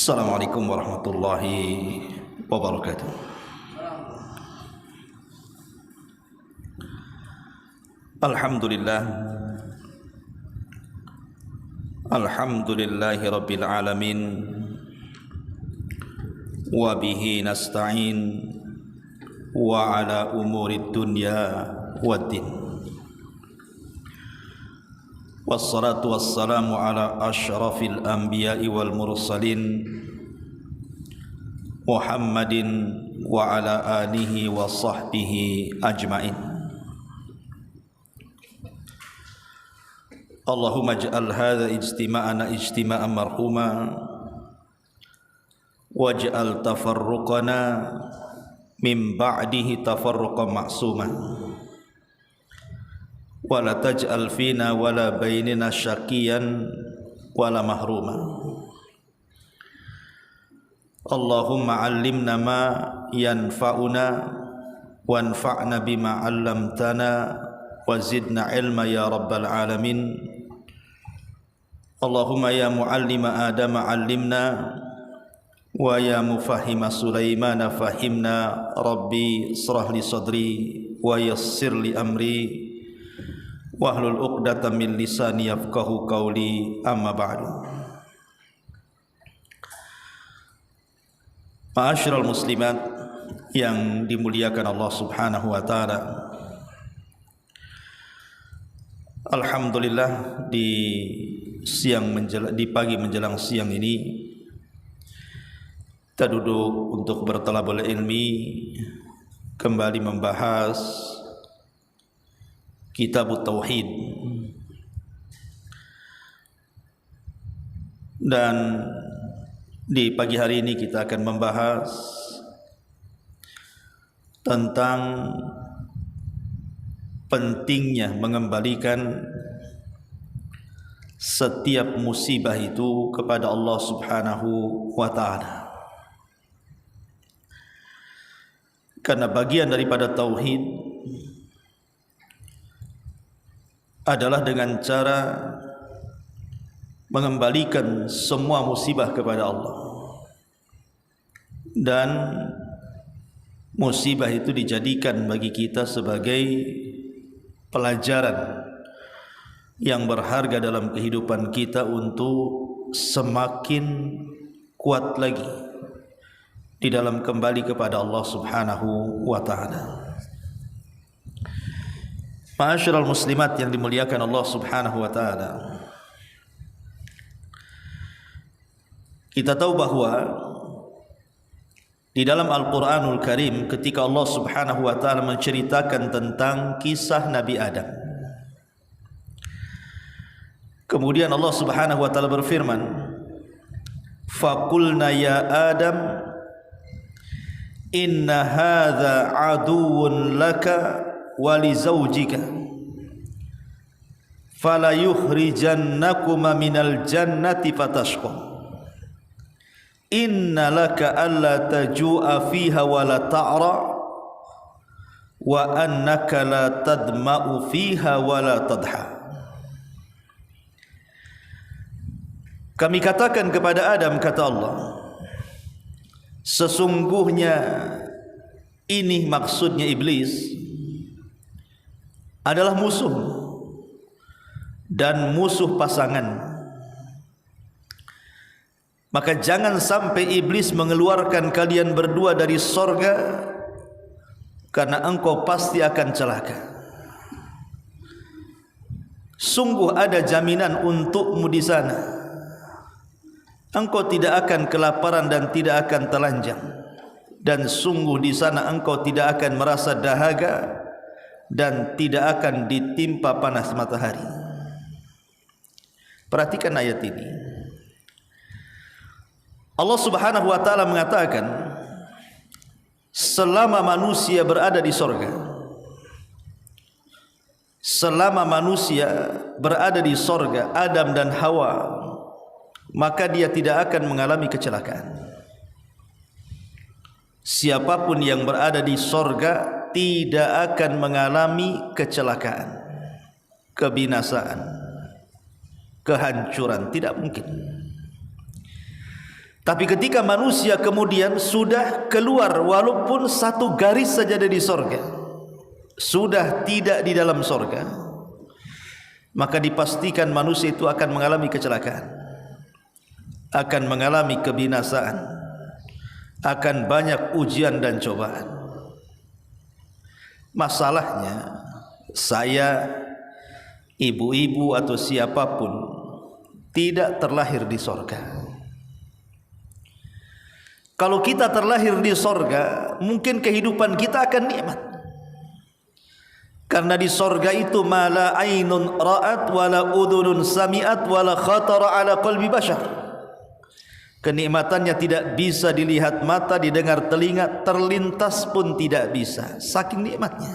Assalamualaikum warahmatullahi wabarakatuh. Alhamdulillah, alhamdulillahi rabbil alamin, wa bihi nasta'in wa ala umuri dunya waddin. Wassalatu wassalamu ala ashrafil anbiya'i wal mursalin Muhammadin wa ala alihi wa sahbihi ajma'in. Allahumma ij'al hadha ijtima'ana ijtima'an marhuma waj'al tafarruqana min ba'dihi tafarruqan ma'suma wala taj'al fina wala bainina syaqiyan wala mahruma. Allahumma 'allimna ma yanfa'una wanfa'na bima 'allamtana wa zidna ilma ya rabbal alamin. Allahumma ya mu'allima Adam 'allimna wa ya mufahhima Sulaiman fahimna. Rabbi israh li sadri wa yassir li amri wahlul 'uqdatam min lisani yafqahu qawli, amma ba'du. Ma'asyiral muslimat yang dimuliakan Allah Subhanahu wa taala. Alhamdulillah, di pagi menjelang siang ini kita duduk untuk bertalabul ilmi, kembali membahas Kitab Tauhid, dan di pagi hari ini kita akan membahas tentang pentingnya mengembalikan setiap musibah itu kepada Allah Subhanahu wa taala. Karena bagian daripada tauhid adalah dengan cara mengembalikan semua musibah kepada Allah, dan musibah itu dijadikan bagi kita sebagai pelajaran yang berharga dalam kehidupan kita untuk semakin kuat lagi di dalam kembali kepada Allah Subhanahu wa taala. Ma'asyiral muslimat yang dimuliakan Allah Subhanahu wa taala. Kita tahu bahwa di dalam Al-Qur'anul Karim ketika Allah Subhanahu wa taala menceritakan tentang kisah Nabi Adam, kemudian Allah Subhanahu wa taala berfirman, "Faqulna ya Adam inna hadza aduwwun laka wa li zawjika fala yukhrijannakuma minal jannati fatashqa inna laka alla taju'a fiha wa la ta'ra wa annaka la tadma'u fiha wa la tadha." Kami katakan kepada Adam, kata Allah, sesungguhnya ini maksudnya iblis adalah musuh dan musuh pasangan. Maka jangan sampai iblis mengeluarkan kalian berdua dari sorga, karena engkau pasti akan celaka. Sungguh ada jaminan untukmu di sana. Engkau tidak akan kelaparan dan tidak akan telanjang, dan sungguh di sana engkau tidak akan merasa dahaga dan tidak akan ditimpa panas matahari. Perhatikan ayat ini. Allah Subhanahu wa taala mengatakan, selama manusia berada di sorga, selama manusia berada di sorga, Adam dan Hawa, maka dia tidak akan mengalami kecelakaan. Siapapun yang berada di sorga tidak akan mengalami kecelakaan, kebinasaan, kehancuran, tidak mungkin. Tapi ketika manusia kemudian sudah keluar walaupun satu garis saja dari sorga, sudah tidak di dalam sorga, maka dipastikan manusia itu akan mengalami kecelakaan, akan mengalami kebinasaan, akan banyak ujian dan cobaan. Masalahnya, saya, ibu-ibu atau siapapun tidak terlahir di sorga. Kalau kita terlahir di sorga, mungkin kehidupan kita akan nikmat. Karena di sorga itu ma la ainun ra'at wa la udhunun sami'at wa la khatara ala qalbi bashar. Kenikmatannya tidak bisa dilihat mata, didengar telinga, terlintas pun tidak bisa, saking nikmatnya.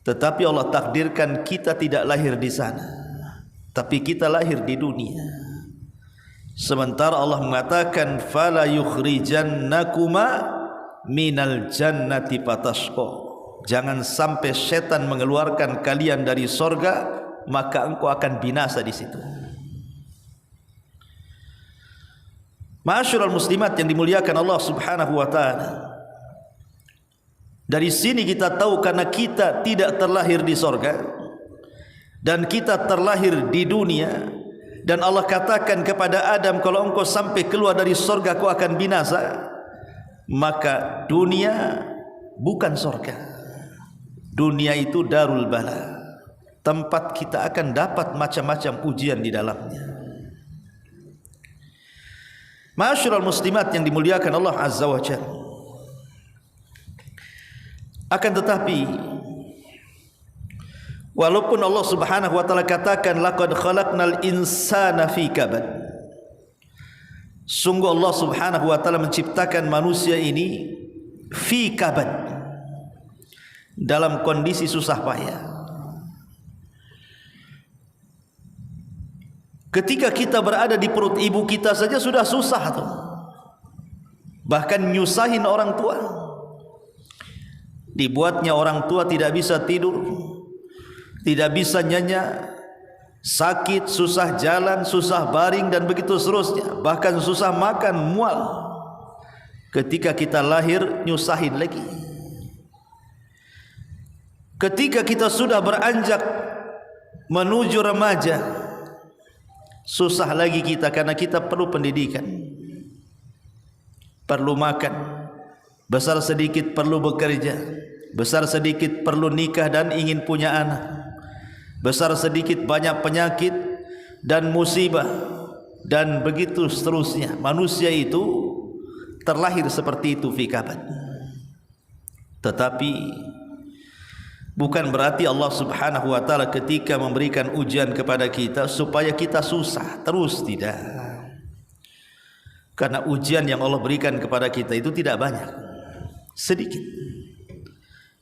Tetapi Allah takdirkan kita tidak lahir di sana, tapi kita lahir di dunia. Sementara Allah mengatakan fala yukhrijannakuma minal jannati fatashqa. Jangan sampai setan mengeluarkan kalian dari sorga, maka engkau akan binasa di situ. Ma'asyiral muslimat yang dimuliakan Allah Subhanahu wa taala. Dari sini kita tahu karena kita tidak terlahir di sorga dan kita terlahir di dunia. Dan Allah katakan kepada Adam, kalau engkau sampai keluar dari sorga kau akan binasa. Maka dunia bukan sorga. Dunia itu darul bala, tempat kita akan dapat macam-macam ujian di dalamnya. Ma'asyiral muslimat yang dimuliakan Allah Azza wa Jalla. Akan tetapi walaupun Allah Subhanahu wa taala katakan laqad khalaqnal insana fi kabad, sungguh Allah Subhanahu wa taala menciptakan manusia ini fi kabad, dalam kondisi susah payah. Ketika kita berada di perut ibu kita saja sudah susah tuh, bahkan nyusahin orang tua. Dibuatnya orang tua tidak bisa tidur, tidak bisa nyenyak, sakit, susah jalan, susah baring dan begitu seterusnya, bahkan susah makan, mual. Ketika kita lahir nyusahin lagi. Ketika kita sudah beranjak menuju remaja, susah lagi kita karena kita perlu pendidikan, perlu makan, besar sedikit perlu bekerja, besar sedikit perlu nikah dan ingin punya anak, besar sedikit banyak penyakit dan musibah dan begitu seterusnya. Manusia itu terlahir seperti itu fi kabad. Tetapi bukan berarti Allah Subhanahu wa taala ketika memberikan ujian kepada kita supaya kita susah terus, tidak. Karena ujian yang Allah berikan kepada kita itu tidak banyak, sedikit.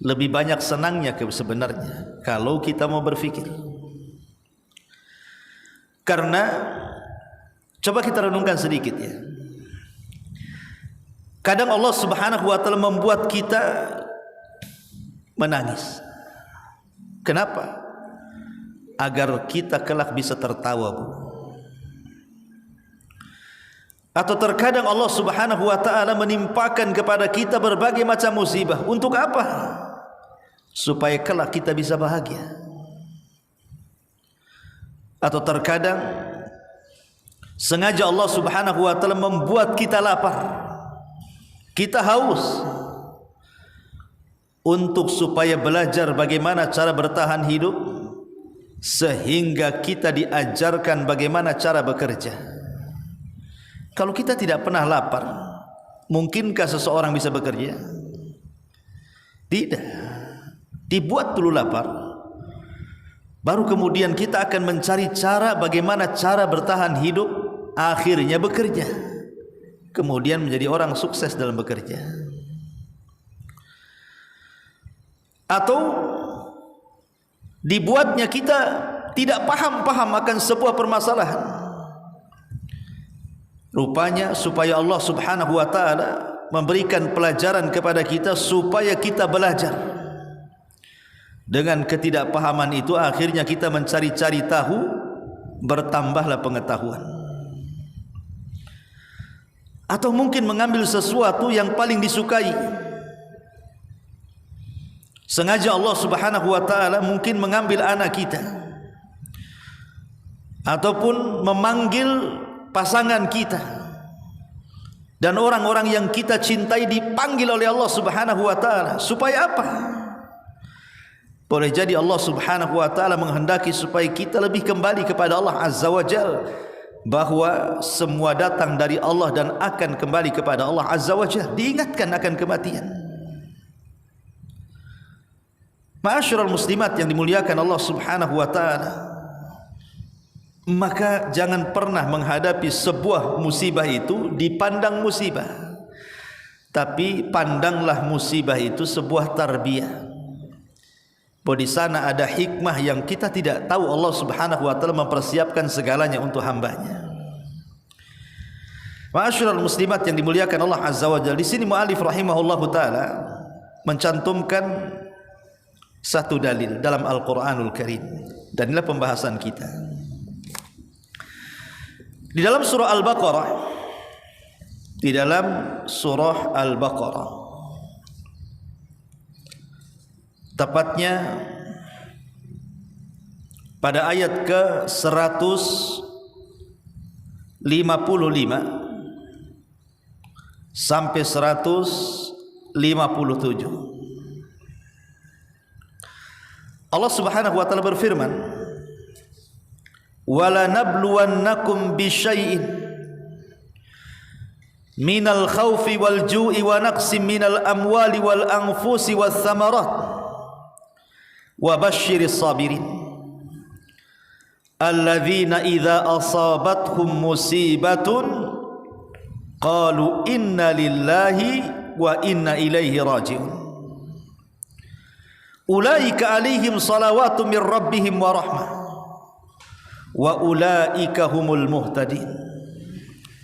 Lebih banyak senangnya sebenarnya kalau kita mau berfikir. Karena coba kita renungkan sedikit ya. Kadang Allah Subhanahu wa taala membuat kita menangis. Kenapa? Agar kita kelak bisa tertawa, Bu. Atau terkadang Allah Subhanahu wa taala menimpakan kepada kita berbagai macam musibah. Untuk apa? Supaya kelak kita bisa bahagia. Atau terkadang sengaja Allah Subhanahu wa taala membuat kita lapar, kita haus, untuk supaya belajar bagaimana cara bertahan hidup, sehingga kita diajarkan bagaimana cara bekerja. Kalau kita tidak pernah lapar, mungkinkah seseorang bisa bekerja? Tidak. Dibuat dulu lapar, baru kemudian kita akan mencari cara bagaimana cara bertahan hidup, akhirnya bekerja, kemudian menjadi orang sukses dalam bekerja. Atau dibuatnya kita tidak paham akan sebuah permasalahan, rupanya supaya Allah Subhanahu wa taala memberikan pelajaran kepada kita supaya kita belajar. Dengan ketidakpahaman itu akhirnya kita mencari-cari tahu, bertambahlah pengetahuan. atau mungkin mengambil sesuatu yang paling disukai. Sengaja Allah Subhanahu wa taala mungkin mengambil anak kita, ataupun memanggil pasangan kita, dan orang-orang yang kita cintai dipanggil oleh Allah Subhanahu wa taala. Supaya apa? Boleh jadi Allah Subhanahu wa taala menghendaki supaya kita lebih kembali kepada Allah Azza wa Jalla, bahwa semua datang dari Allah dan akan kembali kepada Allah Azza wa Jalla. Diingatkan akan kematian. Ma'asyiral muslimat yang dimuliakan Allah Subhanahu wa taala, maka jangan pernah menghadapi sebuah musibah itu dipandang musibah, tapi pandanglah musibah itu sebuah tarbiyah. Bahwa di sana ada hikmah yang kita tidak tahu. Allah Subhanahu wa taala mempersiapkan segalanya untuk hambanya. Ma'asyiral muslimat yang dimuliakan Allah Azza wa Jalla, di sini muallif rahimahullahu taala mencantumkan satu dalil dalam Al-Qur'anul Karim, dan inilah pembahasan kita. Di dalam surah Al-Baqarah, tepatnya pada ayat ke-155 sampai 157, Allah Subhanahu wa taala berfirman, wala nabluwannakum bisyai'in minal khawfi wal ju'i wa naqsim minal amwali wal anfusi wath thamarat wa basyiris sabirin alladzina idza asabathum musibatun qalu inna lillahi wa inna ilaihi raji'un ulaika alaihim salawatu min rabbihim wa rahmah wa ulaika humul muhtadin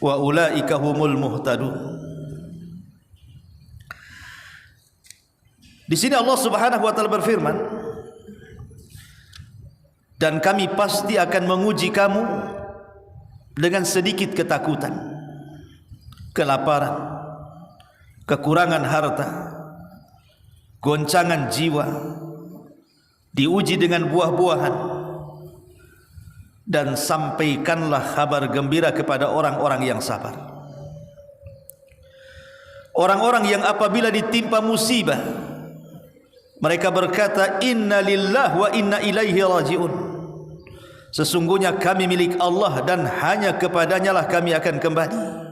wa ulaika humul muhtadun. Di sini Allah Subhanahu wa taala berfirman, dan kami pasti akan menguji kamu dengan sedikit ketakutan, kelaparan, kekurangan harta, goncangan jiwa, diuji dengan buah-buahan, dan sampaikanlah kabar gembira kepada orang-orang yang sabar. Orang-orang yang apabila ditimpa musibah, mereka berkata, inna lillahi wa inna ilaihi raji'un. Sesungguhnya kami milik Allah dan hanya kepadanya lah kami akan kembali.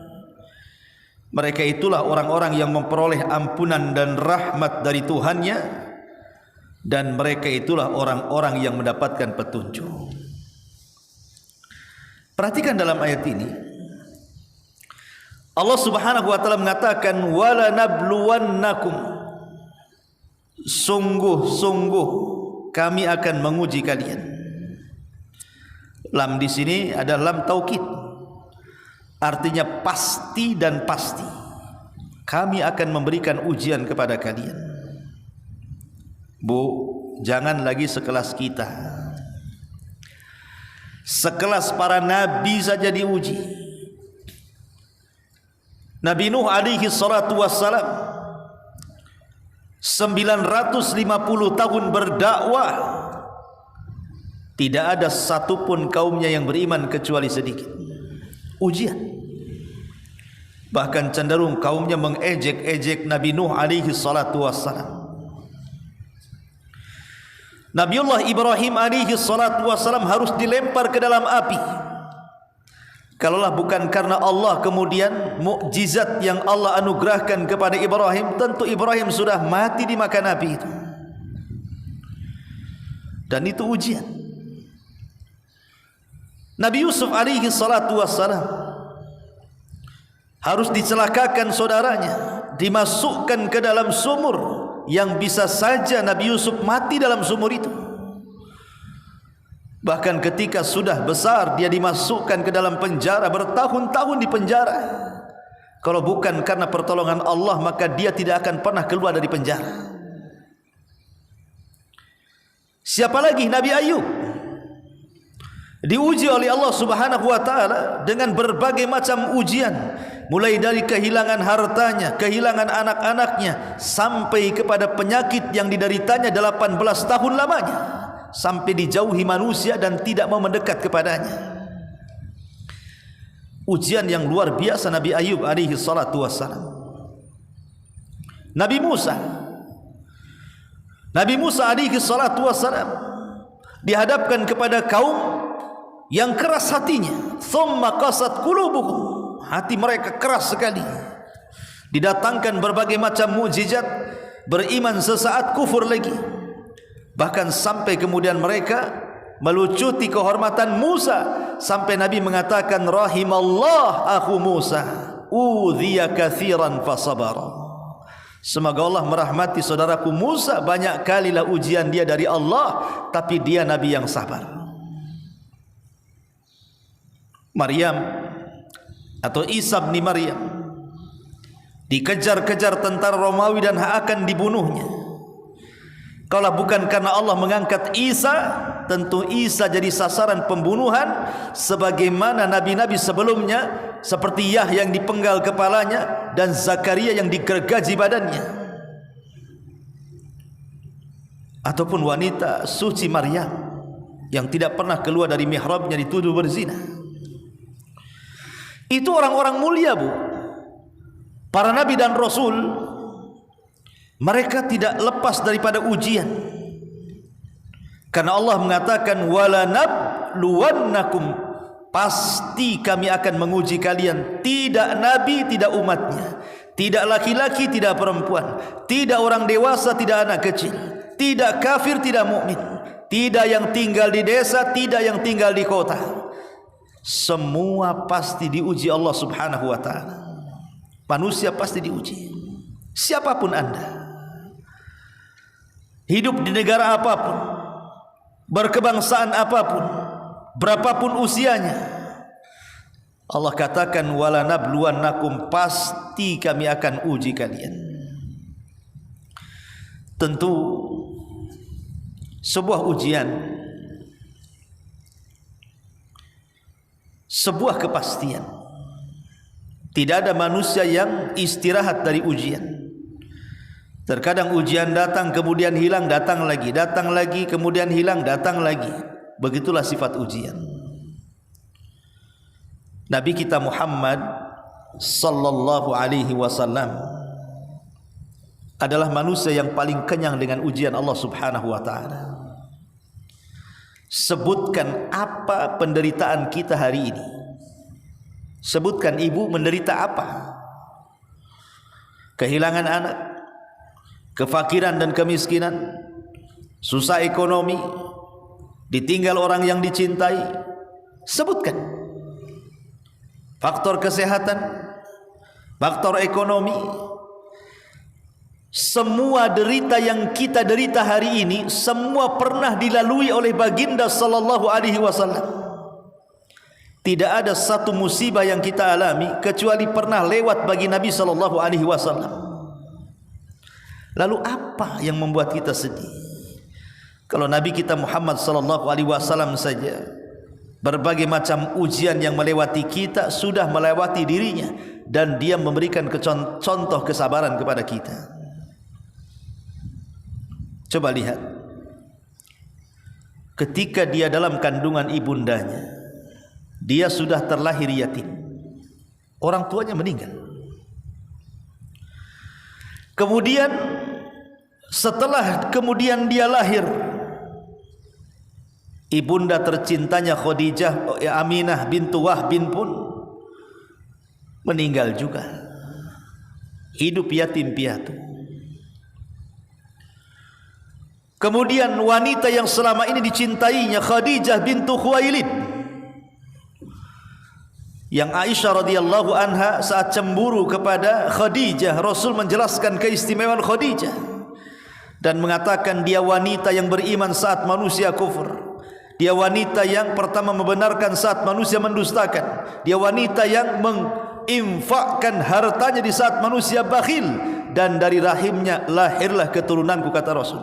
Mereka itulah orang-orang yang memperoleh ampunan dan rahmat dari Tuhannya, dan mereka itulah orang-orang yang mendapatkan petunjuk. Perhatikan dalam ayat ini, Allah Subhanahu wa taala mengatakan wala nabluwannakum, sungguh-sungguh kami akan menguji kalian. Lam di sini ada lam taukid, artinya pasti dan pasti kami akan memberikan ujian kepada kalian. Bu, jangan lagi sekelas kita, sekelas para nabi saja diuji. Nabi Nuh alaihi salatu wassalam 950 tahun berdakwah, tidak ada satupun kaumnya yang beriman kecuali sedikit. Ujian. Bahkan cenderung kaumnya mengejek-ejek Nabi Nuh alaihi salatu wassalam. Nabiullah Ibrahim alaihi salatu wassalam harus dilempar ke dalam api. Kalaulah bukan karena Allah kemudian mukjizat yang Allah anugerahkan kepada Ibrahim, tentu Ibrahim sudah mati dimakan api itu. Dan itu ujian. Nabi Yusuf alaihi salatu wassalam harus dicelakakan saudaranya, dimasukkan ke dalam sumur yang bisa saja Nabi Yusuf mati dalam sumur itu. Bahkan ketika sudah besar dia dimasukkan ke dalam penjara, bertahun-tahun di penjara. Kalau bukan karena pertolongan Allah, maka dia tidak akan pernah keluar dari penjara. Siapa lagi? Nabi Ayub diuji oleh Allah Subhanahu wa taala dengan berbagai macam ujian mulai dari kehilangan hartanya, kehilangan anak-anaknya, sampai kepada penyakit yang dideritanya 18 tahun lamanya, sampai dijauhi manusia dan tidak mau mendekat kepadanya. Ujian yang luar biasa Nabi Ayub alaihi salatu wassalam. Nabi Musa alaihi salatu wassalam dihadapkan kepada kaum yang keras hatinya. Thumma qasat qulubuhum, hati mereka keras sekali. Didatangkan berbagai macam mukjizat, beriman sesaat, kufur lagi. Bahkan sampai kemudian mereka melucuti kehormatan Musa, sampai Nabi mengatakan rahimallah akhu Musa udhiya katsiran fasabara. Semoga Allah merahmati saudaraku Musa, banyak kalilah ujian dia dari Allah, tapi dia nabi yang sabar. Maryam atau Isa bin Maryam dikejar-kejar tentara Romawi dan akan dibunuhnya. Kalau bukan karena Allah mengangkat Isa, tentu Isa jadi sasaran pembunuhan sebagaimana nabi-nabi sebelumnya, seperti Yahya yang dipenggal kepalanya dan Zakaria yang digergaji badannya, ataupun wanita suci Maryam yang tidak pernah keluar dari mihrabnya dituduh berzina. Itu orang-orang mulia, Bu. Para nabi dan rasul, mereka tidak lepas daripada ujian. Karena Allah mengatakan wala nabluwannakum, pasti kami akan menguji kalian. Tidak nabi, tidak umatnya, tidak laki-laki, tidak perempuan, tidak orang dewasa, tidak anak kecil, tidak kafir, tidak mukmin, tidak yang tinggal di desa, tidak yang tinggal di kota. Semua pasti diuji Allah Subhanahu wa ta'ala. Manusia pasti diuji. Siapapun Anda, hidup di negara apapun, berkebangsaan apapun, berapapun usianya, Allah katakan wala nabluwannakum, pasti kami akan uji kalian. Tentu sebuah ujian, sebuah kepastian. Tidak ada manusia yang istirahat dari ujian. Terkadang ujian datang kemudian hilang, datang lagi, kemudian hilang, datang lagi. Begitulah sifat ujian. Nabi kita Muhammad sallallahu alaihi wasallam adalah manusia yang paling kenyang dengan ujian Allah Subhanahu wa taala. Sebutkan apa penderitaan kita hari ini. Sebutkan ibu menderita apa? Kehilangan anak, kefakiran dan kemiskinan, susah ekonomi, ditinggal orang yang dicintai. Sebutkan faktor kesehatan, faktor ekonomi. Semua derita yang kita derita hari ini, semua pernah dilalui oleh baginda sallallahu alaihi wasallam. Tidak ada satu musibah yang kita alami kecuali pernah lewat bagi Nabi sallallahu alaihi wasallam. Lalu apa yang membuat kita sedih? Kalau Nabi kita Muhammad sallallahu alaihi wasallam saja berbagai macam ujian yang melewati kita, sudah melewati dirinya, dan dia memberikan contoh kesabaran kepada kita. Coba lihat, ketika dia dalam kandungan ibundanya, dia sudah terlahir yatim, orang tuanya meninggal. Kemudian setelah kemudian dia lahir, ibunda tercintanya Khadijah Aminah bintu Wahb pun meninggal juga, hidup yatim piatu. Kemudian wanita yang selama ini dicintainya Khadijah bintu Khuwailid, yang Aisyah radhiyallahu anha saat cemburu kepada Khadijah, Rasul menjelaskan keistimewaan Khadijah dan mengatakan dia wanita yang beriman saat manusia kufur, dia wanita yang pertama membenarkan saat manusia mendustakan, dia wanita yang menginfakkan hartanya di saat manusia bakhil, dan dari rahimnya lahirlah keturunanku, kata Rasul.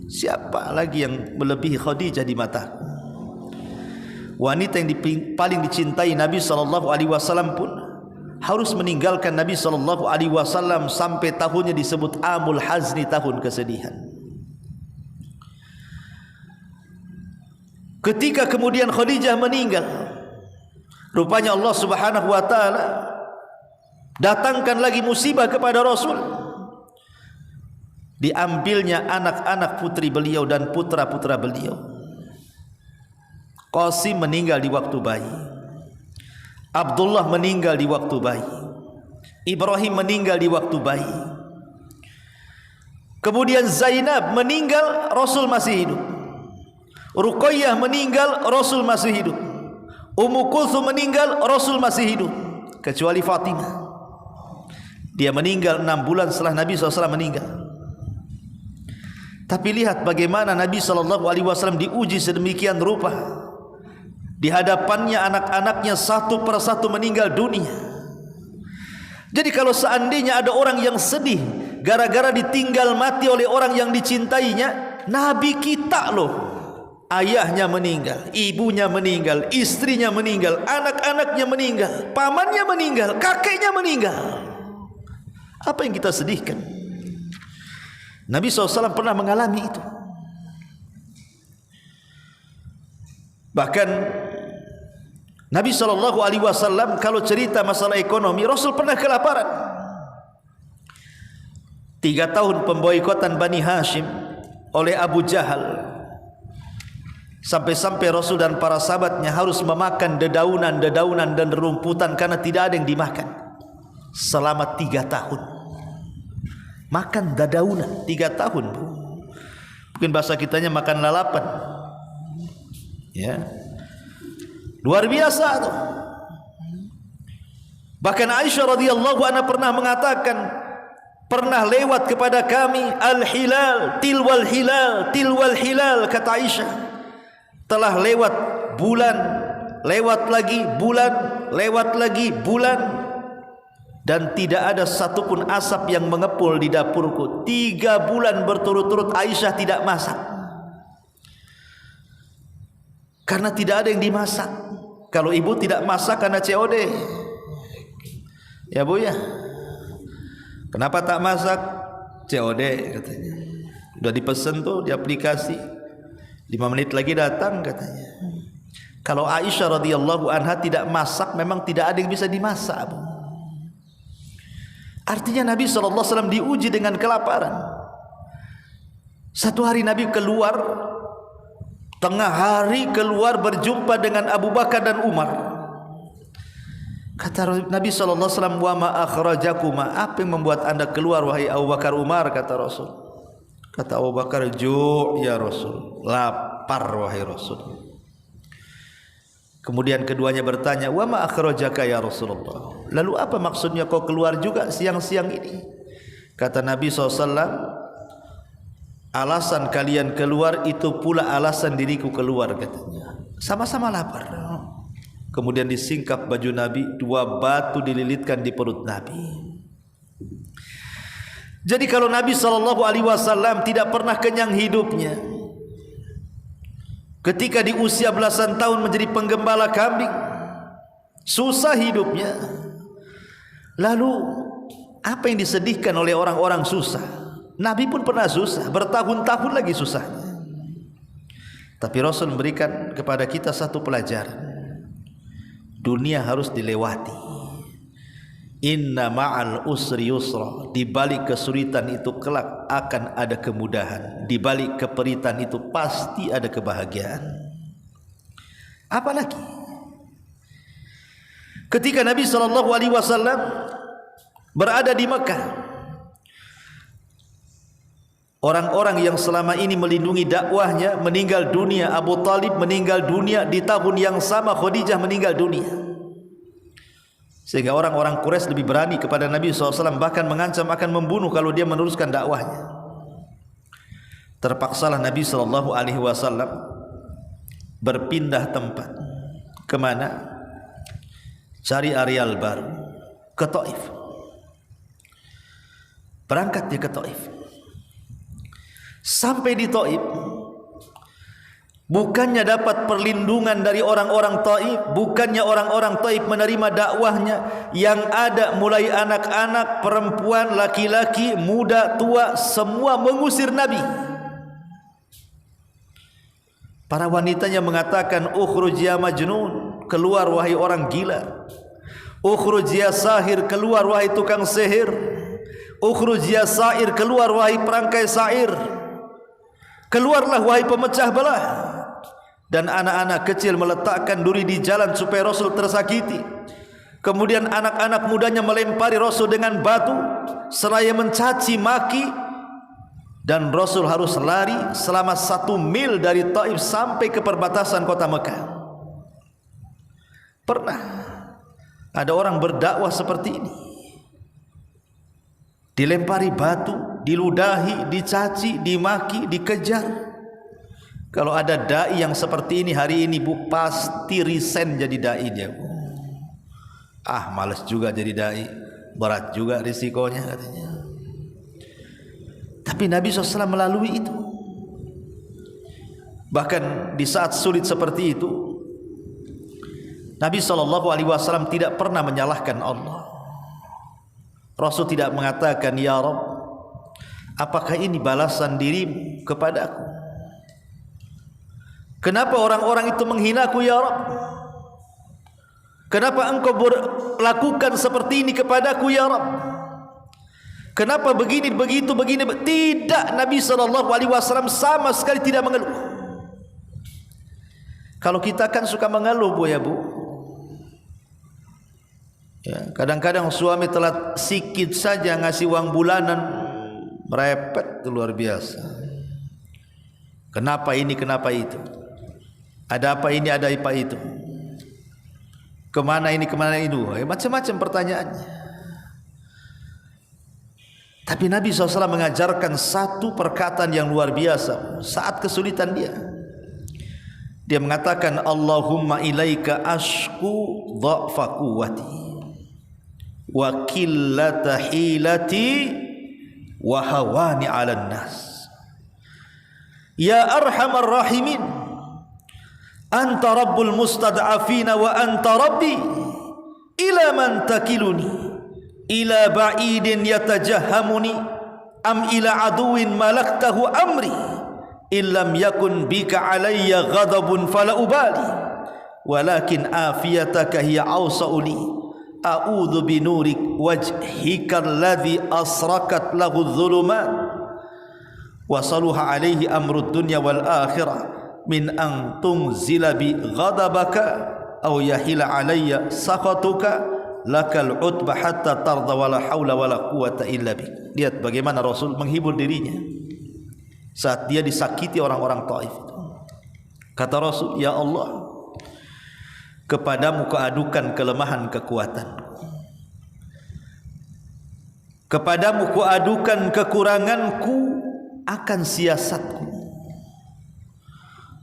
Siapa lagi yang melebihi Khadijah di mataku? Wanita yang paling dicintai Nabi sallallahu alaihi wasallam pun harus meninggalkan Nabi SAW sampai tahunnya disebut Amul Hazni, tahun kesedihan. Ketika kemudian Khadijah meninggal, rupanya Allah Subhanahu wa taala datangkan lagi musibah kepada Rasul. Diambilnya anak-anak putri beliau dan putra-putra beliau. Qasim meninggal di waktu bayi, Abdullah meninggal di waktu bayi, Ibrahim meninggal di waktu bayi. Kemudian Zainab meninggal, Rasul masih hidup. Ruqayyah meninggal, Rasul masih hidup. Ummu Kulthum meninggal, Rasul masih hidup. Kecuali Fatimah, dia meninggal 6 bulan setelah Nabi SAW meninggal. Tapi lihat bagaimana Nabi SAW diuji sedemikian rupa. Di hadapannya anak-anaknya satu persatu meninggal dunia. Jadi kalau seandainya ada orang yang sedih gara-gara ditinggal mati oleh orang yang dicintainya, Nabi kita loh, ayahnya meninggal, ibunya meninggal, istrinya meninggal, anak-anaknya meninggal, pamannya meninggal, kakeknya meninggal. Apa yang kita sedihkan? Nabi SAW pernah mengalami itu. Bahkan Nabi SAW kalau cerita masalah ekonomi, Rasul pernah kelaparan. 3 tahun pemboikotan Bani Hashim oleh Abu Jahal, sampai-sampai Rasul dan para sahabatnya harus memakan dedaunan dan rumputan karena tidak ada yang dimakan selama 3 tahun. Makan dedaunan 3 tahun, bro. Mungkin bahasa kitanya makan lalapan, ya. Luar biasa tuh. Bahkan Aisyah radhiyallahu anha pernah mengatakan, pernah lewat kepada kami al-hilal tilwal hilal, kata Aisyah, telah lewat bulan, lewat lagi bulan, dan tidak ada satupun asap yang mengepul di dapurku. 3 bulan berturut-turut Aisyah tidak masak, karena tidak ada yang dimasak. Kalau ibu tidak masak karena COD, ya bu ya, kenapa tak masak? COD katanya. Udah dipesan tuh di aplikasi, 5 menit lagi datang katanya. Kalau Aisyah radhiyallahu anha tidak masak, memang tidak ada yang bisa dimasak, bu. Artinya Nabi SAW diuji dengan kelaparan. Satu hari Nabi keluar, tengah hari keluar berjumpa dengan Abu Bakar dan Umar. Kata Nabi SAW, wa ma akhrajakuma, apa yang membuat anda keluar wahai Abu Bakar, Umar? Kata Rasul. Kata Abu Bakar, ju' ya Rasul, lapar wahai Rasul. Kemudian keduanya bertanya, wa ma akhrajaka ya Rasulullah, lalu apa maksudnya kau keluar juga siang-siang ini? Kata Nabi SAW, alasan kalian keluar itu pula alasan diriku keluar, katanya. Sama-sama lapar. Kemudian disingkap baju Nabi, 2 batu dililitkan di perut Nabi. Jadi kalau Nabi SAW tidak pernah kenyang hidupnya, ketika di usia belasan tahun menjadi penggembala kambing, susah hidupnya. Lalu apa yang disedihkan oleh orang-orang susah? Nabi pun pernah susah, bertahun-tahun lagi susahnya. Tapi Rasul memberikan kepada kita satu pelajaran. Dunia harus dilewati. Inna ma'al usri yusra, di balik kesulitan itu kelak akan ada kemudahan, di balik keperitan itu pasti ada kebahagiaan. Apalagi ketika Nabi SAW berada di Mekah, orang-orang yang selama ini melindungi dakwahnya meninggal dunia. Abu Talib meninggal dunia di tahun yang sama Khadijah meninggal dunia. Sehingga orang-orang Quraisy lebih berani kepada Nabi SAW, bahkan mengancam akan membunuh kalau dia meneruskan dakwahnya. Terpaksalah Nabi SAW berpindah tempat. Kemana? Cari areal baru, ke Taif. Berangkat dia ke Taif. Sampai di Taif, Bukannya dapat perlindungan dari orang-orang Taif, bukannya orang-orang Taif menerima dakwahnya. Yang ada mulai anak-anak, perempuan, laki-laki, muda, tua, semua mengusir Nabi. Para wanitanya mengatakan, ukhruj ya majnun, keluar wahai orang gila. Ukhruj ya sahir, keluar wahai tukang sihir. Ukhruj ya sair, keluar wahai perangkai sair. Keluarlah wahai pemecah belah. Dan anak-anak kecil meletakkan duri di jalan supaya Rasul tersakiti. Kemudian anak-anak mudanya melempari Rasul dengan batu seraya mencaci maki. Dan Rasul harus lari selama 1 mil dari Taif sampai ke perbatasan kota Mekah. Pernah ada orang berdakwah seperti ini, dilempari batu, diludahi, dicaci, dimaki, dikejar. Kalau ada dai yang seperti ini hari ini, Bu, pasti resign jadi dai dia, Bu. Males juga jadi dai, berat juga risikonya katanya. Tapi Nabi SAW melalui itu. Bahkan di saat sulit seperti itu, Nabi SAW tidak pernah menyalahkan Allah. Rasul tidak mengatakan, ya Rabb, apakah ini balasan dirimu kepadaku? Kenapa orang-orang itu menghinaku ya Rabb? Kenapa engkau lakukan seperti ini kepadaku ya Rabb? Kenapa begini, begitu, begini? Tidak, Nabi SAW sama sekali tidak mengeluh. Kalau kita kan suka mengeluh, Bu, ya Bu. Ya, kadang-kadang suami telat sikit saja ngasih uang bulanan, merepet luar biasa. Kenapa ini, kenapa itu? Ada apa ini, ada apa itu? Kemana ini, kemana itu? Macam-macam pertanyaannya. Tapi Nabi SAW mengajarkan satu perkataan yang luar biasa saat kesulitan dia. Dia mengatakan, Allahumma ilaika ashku dha'fa quwwati wa qillata hilati wa hawani 'alan nas. Ya arhamar rahimin, anta rabbul mustad'afina wa anta rabbi, ila man takiluni, ila ba'idin yatajahhamuni am ila aduwin malaktahu amri, illam yakun bika alayya ghadabun fala ubali, walakin afiyataka hiya awsa'u li, a'udzu binurik wajhika alladhi asrakat lahu adh-dhulumat wa saluha alayhi amrud dunya wal akhirah min an tunzila bi ghadabaka aw yahila alayya sakhatuka lakal utba hatta tarda wala haula wala quwata illa bik. Lihat bagaimana Rasul menghibur dirinya saat dia disakiti orang-orang Taif. Kata Rasul, ya Allah, kepadamu kuadukan kelemahan kekuatanku, kepadamu kuadukan kekuranganku akan siasatku,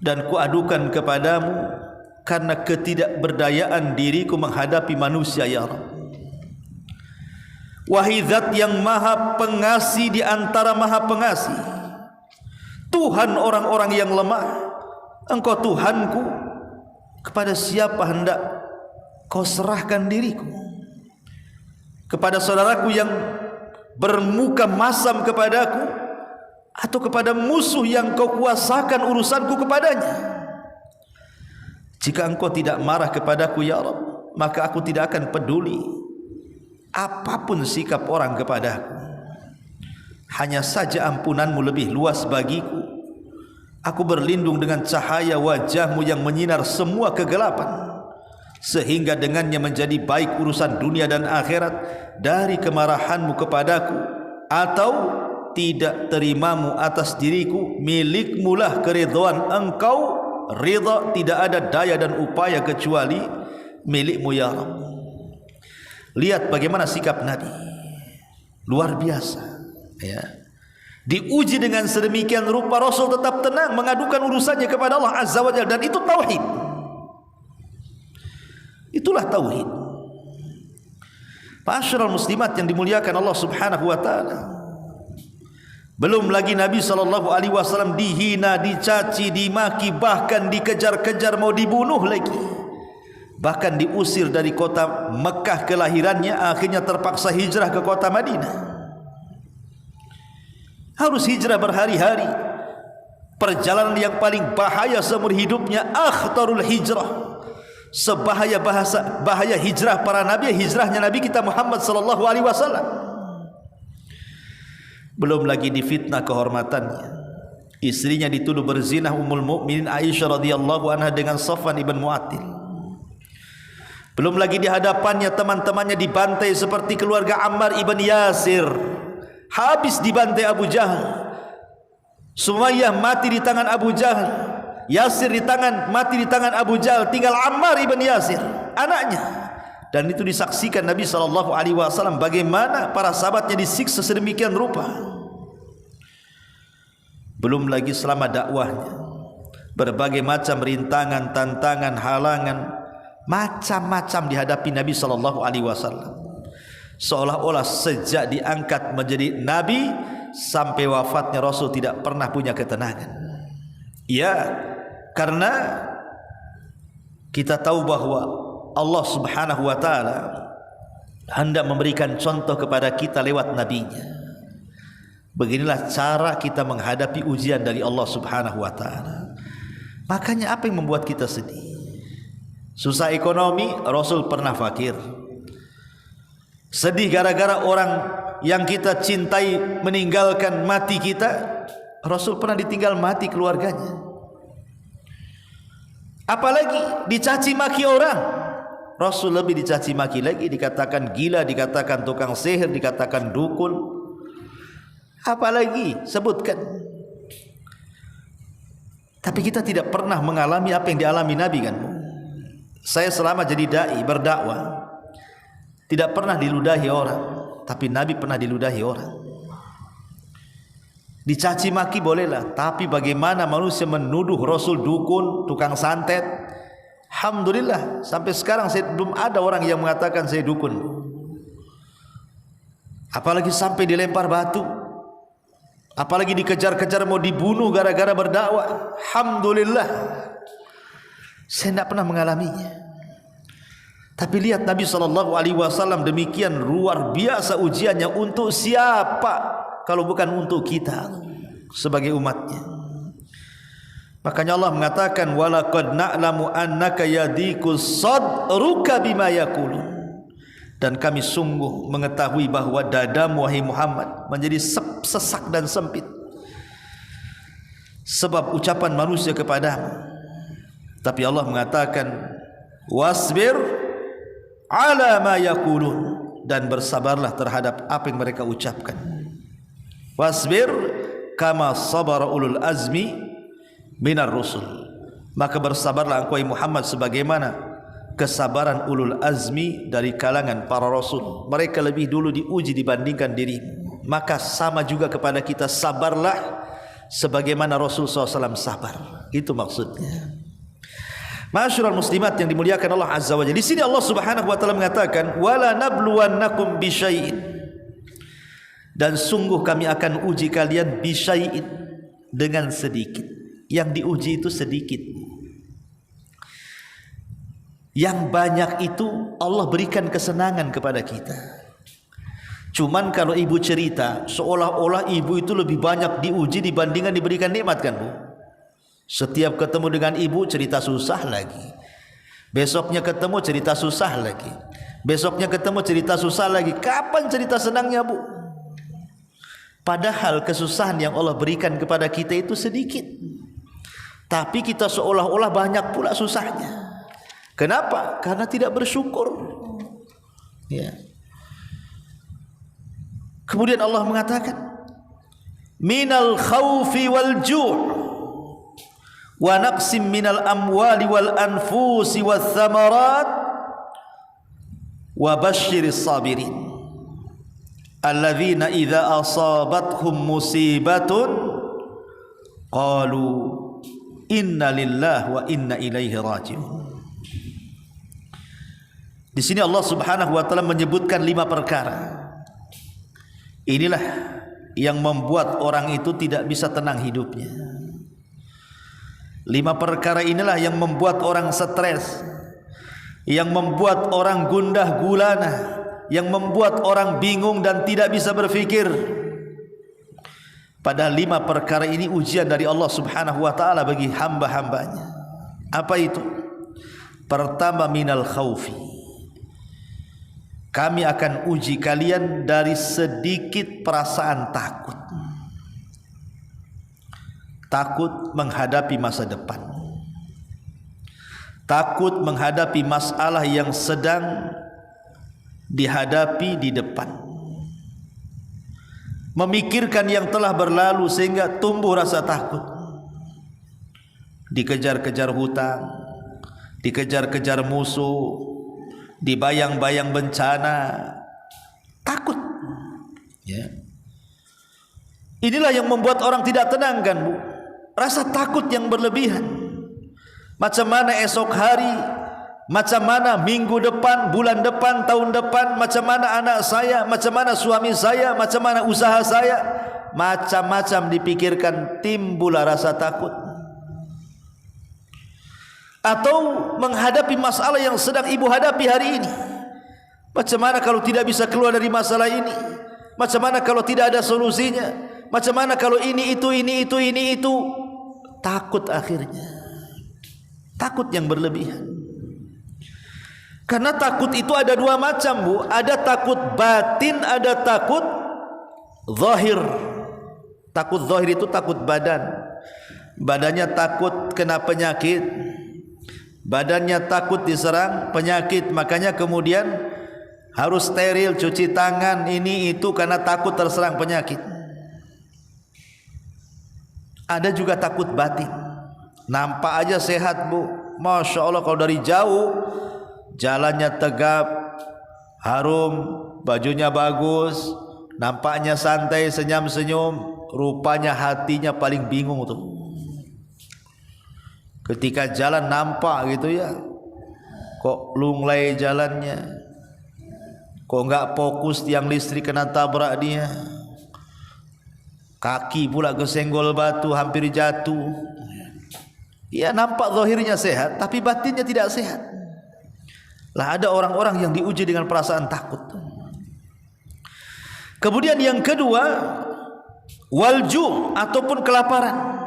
dan kuadukan kepadamu karena ketidakberdayaan diriku menghadapi manusia ya Rabb. Wahai Zat yang maha pengasih di antara maha pengasih, Tuhan orang-orang yang lemah, Engkau Tuhanku, kepada siapa hendak Kau serahkan diriku? Kepada saudaraku yang bermuka masam kepadaku, atau kepada musuh yang Kau kuasakan urusanku kepadanya? Jika Engkau tidak marah kepadaku ya Rabb, maka aku tidak akan peduli apapun sikap orang kepadaku. Hanya saja ampunanmu lebih luas bagiku. Aku berlindung dengan cahaya wajahmu yang menyinar semua kegelapan, sehingga dengannya menjadi baik urusan dunia dan akhirat dari kemarahanmu kepadaku atau tidak terimamu atas diriku. Milikmulah keridhaan Engkau, ridha tidak ada daya dan upaya kecuali milikmu ya Rabb. Lihat bagaimana sikap Nabi, luar biasa ya. Diuji dengan sedemikian rupa, Rasul tetap tenang mengadukan urusannya kepada Allah Azza wa Jalla, dan itu tauhid. Itulah tauhid. Ma'asyiral muslimat yang dimuliakan Allah Subhanahu wa taala. Belum lagi Nabi SAW dihina, dicaci, dimaki, bahkan dikejar-kejar mau dibunuh lagi. Bahkan diusir dari kota Mekah kelahirannya, akhirnya terpaksa hijrah ke kota Madinah. Harus hijrah berhari-hari. Perjalanan yang paling bahaya seumur hidupnya, akhtarul hijrah. Bahaya hijrah para nabi, hijrahnya Nabi kita Muhammad SAW. Belum lagi difitnah kehormatannya. Istrinya dituduh berzinah, Ummul Mukminin Aisyah radhiyallahu anha dengan Safwan ibn Mu'attil. Belum lagi di hadapannya teman-temannya dibantai seperti keluarga Ammar ibn Yasir. Habis dibantai Abu Jahal. Sumayyah mati di tangan Abu Jahal. Yasir mati di tangan Abu Jahal. Tinggal Ammar ibn Yasir, anaknya. Dan itu disaksikan Nabi SAW bagaimana para sahabatnya disiksa sedemikian rupa. Belum lagi selama dakwahnya, berbagai macam rintangan, tantangan, halangan, macam-macam dihadapi Nabi SAW. Seolah-olah sejak diangkat menjadi Nabi sampai wafatnya Rasul tidak pernah punya ketenangan. Ya, karena kita tahu bahwa Allah Subhanahu wa ta'ala hendak memberikan contoh kepada kita lewat nabinya. Beginilah cara kita menghadapi ujian dari Allah Subhanahu wa ta'ala. Makanya apa yang membuat kita sedih? Susah ekonomi, Rasul pernah fakir. Sedih gara-gara orang yang kita cintai meninggalkan, mati kita, Rasul pernah ditinggal mati keluarganya. Apalagi dicaci maki orang, Rasul lebih dicaci maki lagi, dikatakan gila, dikatakan tukang sihir, dikatakan dukun. Apalagi sebutkan. Tapi kita tidak pernah mengalami apa yang dialami Nabi kan. Saya selama jadi dai berdakwah tidak pernah diludahi orang, tapi Nabi pernah diludahi orang. Dicaci maki bolehlah, tapi bagaimana manusia menuduh Rasul dukun, tukang santet? Alhamdulillah sampai sekarang saya belum ada orang yang mengatakan saya dukun. Apalagi sampai dilempar batu, apalagi dikejar-kejar mau dibunuh gara-gara berdakwah. Alhamdulillah saya tidak pernah mengalaminya. Tapi lihat Nabi SAW demikian luar biasa ujiannya. Untuk siapa kalau bukan untuk kita sebagai umatnya? Makanya Allah mengatakan walaqad na'lamu annaka yadiku sadruka bima yaqulun. Dan kami sungguh mengetahui bahwa dadamu wahai Muhammad menjadi sesak dan sempit sebab ucapan manusia kepadamu. Tapi Allah mengatakan wasbir ala ma yaqulun, dan bersabarlah terhadap apa yang mereka ucapkan. Wasbir kama sabara ulul azmi minar rusul, maka bersabarlah engkau Muhammad sebagaimana kesabaran ulul azmi dari kalangan para rasul. Mereka lebih dulu diuji dibandingkan dirimu, maka sama juga kepada kita, sabarlah sebagaimana Rasul SAW sabar. Itu maksudnya. Ma'asyiral muslimat yang dimuliakan Allah Azza wa Jalla. Di sini Allah Subhanahu wa taala mengatakan wala nabluwannakum bisyai'in, dan sungguh kami akan uji kalian bisyai'in, dengan sedikit. Yang diuji itu sedikit, yang banyak itu Allah berikan kesenangan kepada kita. Cuman kalau ibu cerita seolah-olah ibu itu lebih banyak diuji dibandingkan diberikan nikmat kan Bu? Setiap ketemu dengan ibu cerita susah lagi, besoknya ketemu cerita susah lagi, besoknya ketemu cerita susah lagi. Kapan cerita senangnya Bu? Padahal kesusahan yang Allah berikan kepada kita itu sedikit, tapi kita seolah-olah banyak pula susahnya. Kenapa? Karena tidak bersyukur. Ya. Kemudian Allah mengatakan minal khawfi wal ju' wa naqsim minal amwali wal anfusi wath thamarat wa basyiris sabirin alladzina idza asabathum musibatun qalu inna lillahi wa inna ilaihi raji'un. Di sini Allah Subhanahu wa taala menyebutkan 5 perkara. Inilah yang membuat orang itu tidak bisa tenang hidupnya. 5 perkara inilah yang membuat orang stres, yang membuat orang gundah gulana, yang membuat orang bingung dan tidak bisa berfikir. Padahal 5 perkara ini ujian dari Allah Subhanahu wa taala bagi hamba-hambanya. Apa itu? Pertama, minal khaufi. Kami akan uji kalian dari sedikit perasaan takut. Takut menghadapi masa depan. Takut menghadapi masalah yang sedang dihadapi di depan. Memikirkan yang telah berlalu sehingga tumbuh rasa takut. Dikejar-kejar hutang, dikejar-kejar musuh, dibayang-bayang bencana, takut. Ya. Inilah yang membuat orang tidak tenang kan, Bu? Rasa takut yang berlebihan. Macam mana esok hari, macam mana minggu depan, bulan depan, tahun depan, macam mana anak saya, macam mana suami saya, macam mana usaha saya, macam-macam dipikirkan, timbullah rasa takut. Atau menghadapi masalah yang sedang ibu hadapi hari ini. Macam mana kalau tidak bisa keluar dari masalah ini? Macam mana kalau tidak ada solusinya? Macam mana kalau ini itu. Takut akhirnya. Takut yang berlebihan. Karena takut itu ada 2 macam, Bu. Ada takut batin, ada takut zahir. Takut zahir itu takut badan. Badannya takut kena penyakit, badannya takut diserang penyakit, makanya kemudian harus steril, cuci tangan, ini itu karena takut terserang penyakit. Ada juga takut batin. Nampak aja sehat, Bu. Masya Allah, kalau dari jauh jalannya tegap, harum, bajunya bagus, nampaknya santai, senyum-senyum, rupanya hatinya paling bingung tuh. Ketika jalan nampak gitu ya, kok lunglai jalannya, kok enggak fokus, tiang listrik kena tabrak dia, kaki pula kesenggol batu hampir jatuh. Ya, nampak zahirnya sehat tapi batinnya tidak sehat. Lah, ada orang-orang yang diuji dengan perasaan takut. Kemudian yang kedua, walju ataupun kelaparan.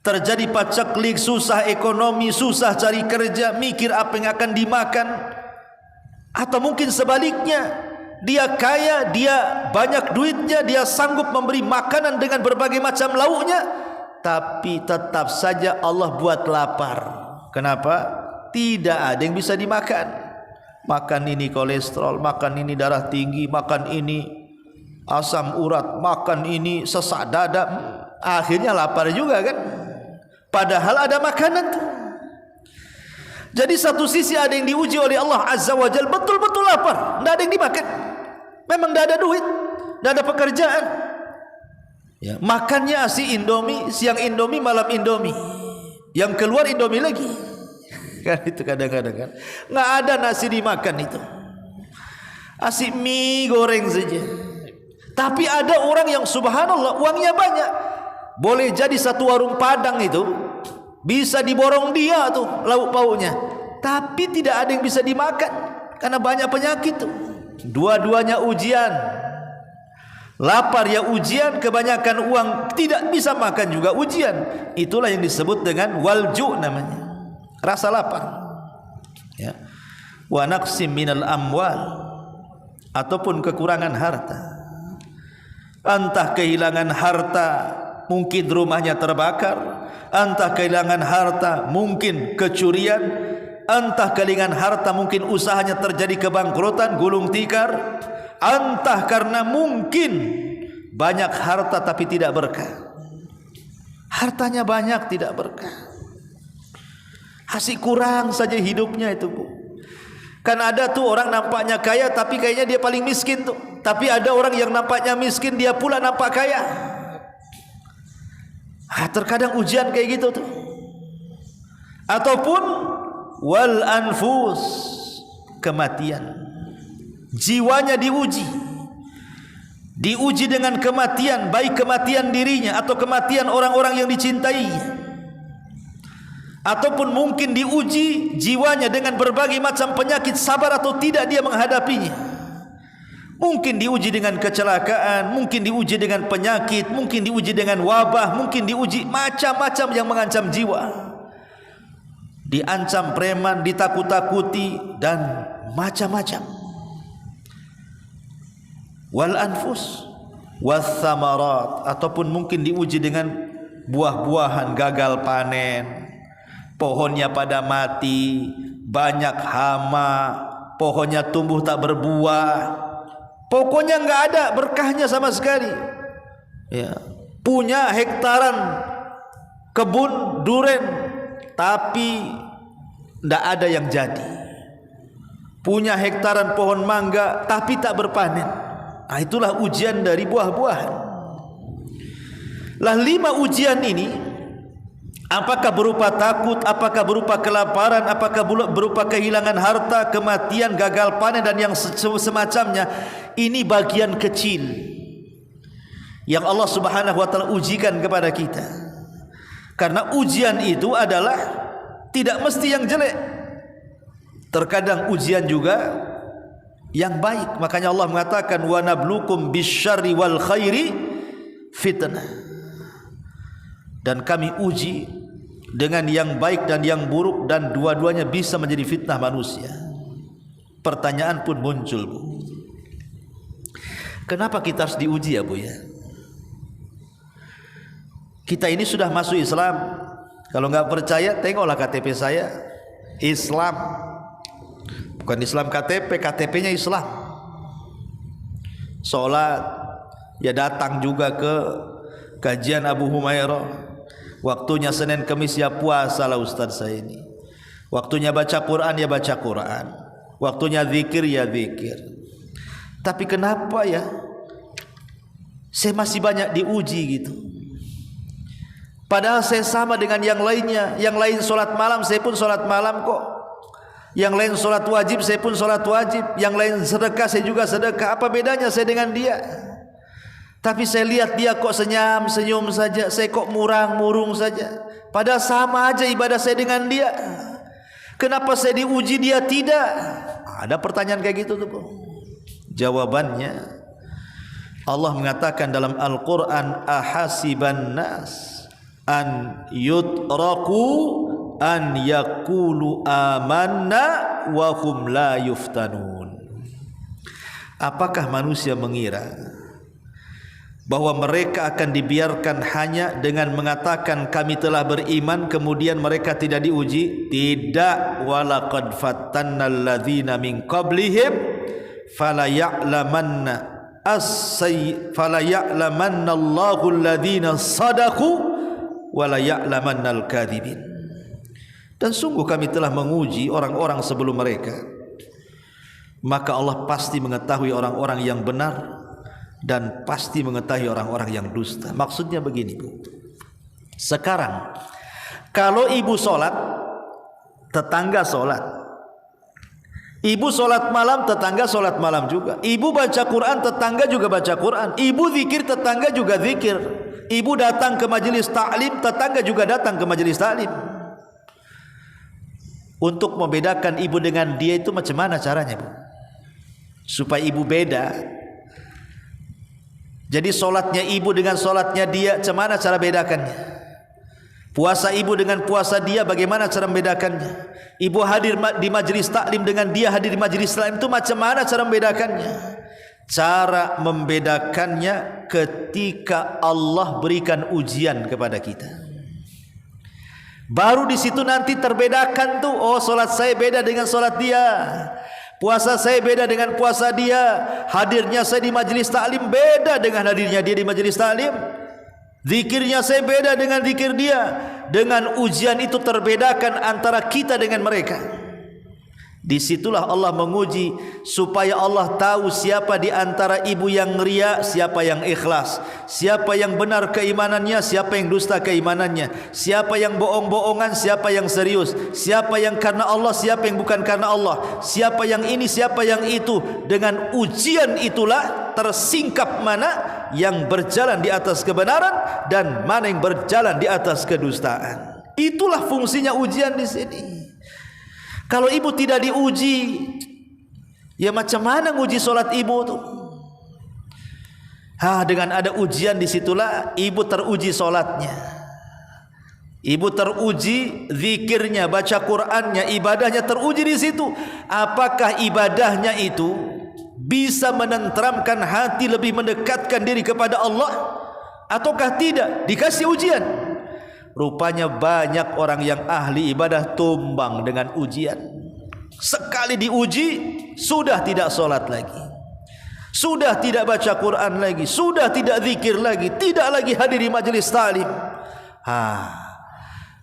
Terjadi paceklik, susah ekonomi, susah cari kerja, mikir apa yang akan dimakan. Atau mungkin sebaliknya, dia kaya, dia banyak duitnya, dia sanggup memberi makanan dengan berbagai macam lauknya, tapi tetap saja Allah buat lapar. Kenapa? Tidak ada yang bisa dimakan. Makan ini kolesterol, makan ini darah tinggi, makan ini asam urat, makan ini sesak dada. Akhirnya lapar juga kan? Padahal ada makanan tuh. Jadi satu sisi ada yang diuji oleh Allah Azza wa Jalla, betul-betul lapar, tidak ada yang dimakan. Memang tidak ada duit, tidak ada pekerjaan. Ya, makannya asi Indomie, siang Indomie, malam Indomie. Yang keluar Indomie lagi. Kan itu kadang-kadang kan nggak ada nasi dimakan, itu asik mie goreng saja. Tapi ada orang yang subhanallah uangnya banyak, boleh jadi satu warung Padang itu bisa diborong dia tuh lauk pauknya, tapi tidak ada yang bisa dimakan karena banyak penyakit tuh. Dua-duanya ujian. Lapar ya ujian, kebanyakan uang tidak bisa makan juga ujian. Itulah yang disebut dengan walju namanya, rasa lapar. Ya. Wa naqsim minal amwal, ataupun kekurangan harta. Entah kehilangan harta, mungkin rumahnya terbakar. Entah kehilangan harta, mungkin kecurian. Entah kehilangan harta, mungkin usahanya terjadi kebangkrutan, gulung tikar. Entah karena mungkin banyak harta tapi tidak berkah. Hartanya banyak tidak berkah, asik kurang saja hidupnya itu, Bu. Kan ada tuh orang nampaknya kaya tapi kayaknya dia paling miskin tuh. Tapi ada orang yang nampaknya miskin, dia pula nampak kaya. Terkadang ujian kayak gitu tuh. Ataupun wal anfus, kematian. Jiwanya diuji. diuji dengan kematian, baik kematian dirinya atau kematian orang-orang yang dicintainya, ataupun mungkin diuji jiwanya dengan berbagai macam penyakit, sabar atau tidak dia menghadapinya. Mungkin diuji dengan kecelakaan, mungkin diuji dengan penyakit, mungkin diuji dengan wabah, mungkin diuji macam-macam yang mengancam jiwa. Diancam preman, ditakut-takuti dan macam-macam. Wal anfus was samarat, ataupun mungkin diuji dengan buah-buahan, gagal panen, pohonnya pada mati, banyak hama, pohonnya tumbuh tak berbuah. Pokoknya enggak ada berkahnya sama sekali. Ya, punya hektaran kebun duren tapi enggak ada yang jadi. Punya hektaran pohon mangga tapi tak berpanen. Nah, itulah ujian dari buah-buahan. Lah 5 ujian ini, apakah berupa takut, apakah berupa kelaparan, apakah berupa kehilangan harta, kematian, gagal panen dan yang semacamnya, ini bagian kecil yang Allah Subhanahu wa taala ujikan kepada kita. Karena ujian itu adalah tidak mesti yang jelek. Terkadang ujian juga yang baik. Makanya Allah mengatakan wa nablukum bisyarri wal khairi fitnah. Dan kami uji dengan yang baik dan yang buruk, dan dua-duanya bisa menjadi fitnah manusia. Pertanyaan pun muncul, Bu. Kenapa kita harus diuji ya, Bu ya? Kita ini sudah masuk Islam. Kalau enggak percaya, tengoklah KTP saya. Islam. Bukan Islam KTP, KTP-nya Islam. Salat, ya datang juga ke kajian Abu Humairah. Waktunya Senin Kamis ya puasa lah Ustaz saya ini. Waktunya baca Quran ya baca Quran. Waktunya zikir ya zikir. Tapi kenapa ya saya masih banyak diuji gitu? Padahal saya sama dengan yang lainnya. Yang lain solat malam, saya pun solat malam kok. Yang lain solat wajib, saya pun solat wajib. Yang lain sedekah, saya juga sedekah. Apa bedanya saya dengan dia? Tapi saya lihat dia kok senyum saja, saya kok murung saja. Padahal sama aja ibadah saya dengan dia. Kenapa saya diuji dia tidak? Ada pertanyaan kayak gitu tuh, Bu. Jawabannya, Allah mengatakan dalam Al-Quran, ahasiban nas an yutraku an yakulu amanna wa hum la yuftanun. Apakah manusia mengira bahwa mereka akan dibiarkan hanya dengan mengatakan kami telah beriman kemudian mereka tidak diuji? Tidak. Walaqad fattannal ladzina min qablihim fala ya'lamanna Allahu alladzina sadaqu wala ya'lamannal kadzibin. Dan sungguh kami telah menguji orang-orang sebelum mereka, maka Allah pasti mengetahui orang-orang yang benar dan pasti mengetahui orang-orang yang dusta. Maksudnya begini, Bu. Sekarang kalau ibu sholat, tetangga sholat. Ibu sholat malam, tetangga sholat malam juga. Ibu baca Quran, tetangga juga baca Quran. Ibu zikir, tetangga juga zikir. Ibu datang ke majelis taklim, tetangga juga datang ke majelis taklim. Untuk membedakan ibu dengan dia itu macam mana caranya, Bu? Supaya ibu beda. Jadi solatnya ibu dengan solatnya dia, macam mana cara bedakannya? Puasa ibu dengan puasa dia, bagaimana cara membedakannya? Ibu hadir di majelis taklim dengan dia hadir di majelis taklim, itu macam mana cara membedakannya? Cara membedakannya ketika Allah berikan ujian kepada kita. Baru di situ nanti terbedakan tuh, oh solat saya beda dengan solat dia. Puasa saya beda dengan puasa dia. Hadirnya saya di majelis taklim beda dengan hadirnya dia di majelis taklim. Zikirnya saya beda dengan zikir dia. Dengan ujian itu terbedakan antara kita dengan mereka. Disitulah Allah menguji supaya Allah tahu siapa di antara ibu yang riya, siapa yang ikhlas, siapa yang benar keimanannya, siapa yang dusta keimanannya, siapa yang bohong-bohongan, siapa yang serius, siapa yang karena Allah, siapa yang bukan karena Allah, siapa yang ini, siapa yang itu. Dengan ujian itulah tersingkap mana yang berjalan di atas kebenaran dan mana yang berjalan di atas kedustaan. Itulah fungsinya ujian di sini. Kalau ibu tidak diuji, ya macam mana nguji solat ibu tuh? Dengan ada ujian disitulah ibu teruji solatnya, ibu teruji zikirnya, baca Qur'annya, ibadahnya teruji di situ. Apakah ibadahnya itu bisa menenteramkan hati, lebih mendekatkan diri kepada Allah, ataukah tidak? Dikasih ujian. Rupanya banyak orang yang ahli ibadah tumbang dengan ujian. Sekali diuji sudah tidak solat lagi, sudah tidak baca Quran lagi, sudah tidak zikir lagi, tidak lagi hadir di majelis ta'lim.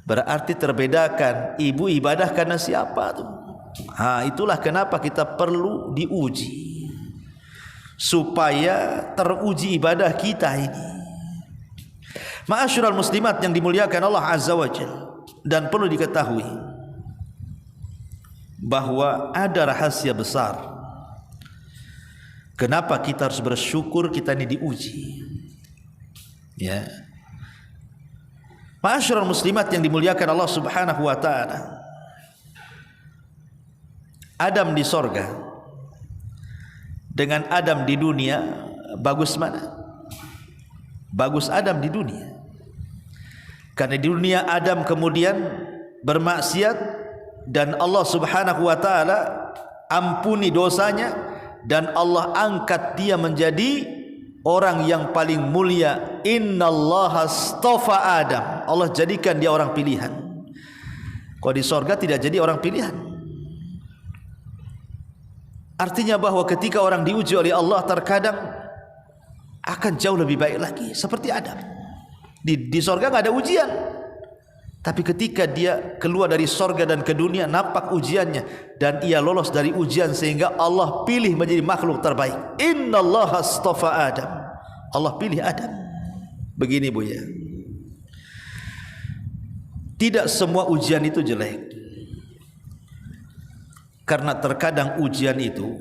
Berarti terbedakan ibu ibadah karena siapa tuh. Itulah kenapa kita perlu diuji, supaya teruji ibadah kita ini. Ma'asyiral muslimat yang dimuliakan Allah Azza wa Jalla, dan perlu diketahui bahwa ada rahasia besar kenapa kita harus bersyukur kita ini diuji. Ya. Ma'asyiral muslimat yang dimuliakan Allah Subhanahu wa taala, Adam di sorga dengan Adam di dunia, bagus mana? Bagus Adam di dunia. Karena di dunia Adam kemudian bermaksiat dan Allah Subhanahu wa taala ampuni dosanya dan Allah angkat dia menjadi orang yang paling mulia. Innallaha astafa Adam. Allah jadikan dia orang pilihan. Kalau di sorga tidak jadi orang pilihan. Artinya bahwa ketika orang diuji oleh Allah terkadang akan jauh lebih baik lagi, seperti Adam. Di sorga nggak ada ujian, tapi ketika dia keluar dari sorga dan ke dunia, nampak ujiannya dan ia lolos dari ujian sehingga Allah pilih menjadi makhluk terbaik. Innallaha astafa Adam. Allah pilih Adam. Begini Bu ya, tidak semua ujian itu jelek, karena terkadang ujian itu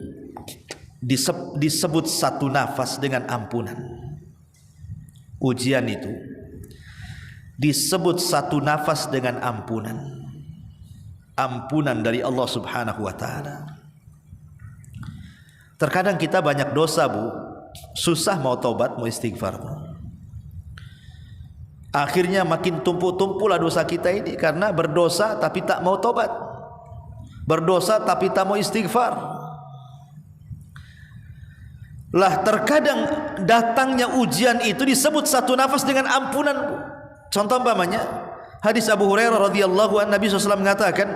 disebut satu nafas dengan ampunan. Ujian itu disebut satu nafas dengan ampunan. Ampunan dari Allah Subhanahu wa taala. Terkadang kita banyak dosa Bu, susah mau taubat, mau istighfar. Akhirnya makin tumpuk-tumpuklah dosa kita ini, karena berdosa tapi tak mau taubat, berdosa tapi tak mau istighfar. Lah terkadang datangnya ujian itu disebut satu nafas dengan ampunan Bu. Contoh umpamanya hadis Abu Hurairah radhiyallahu anhu, Nabi SAW mengatakan,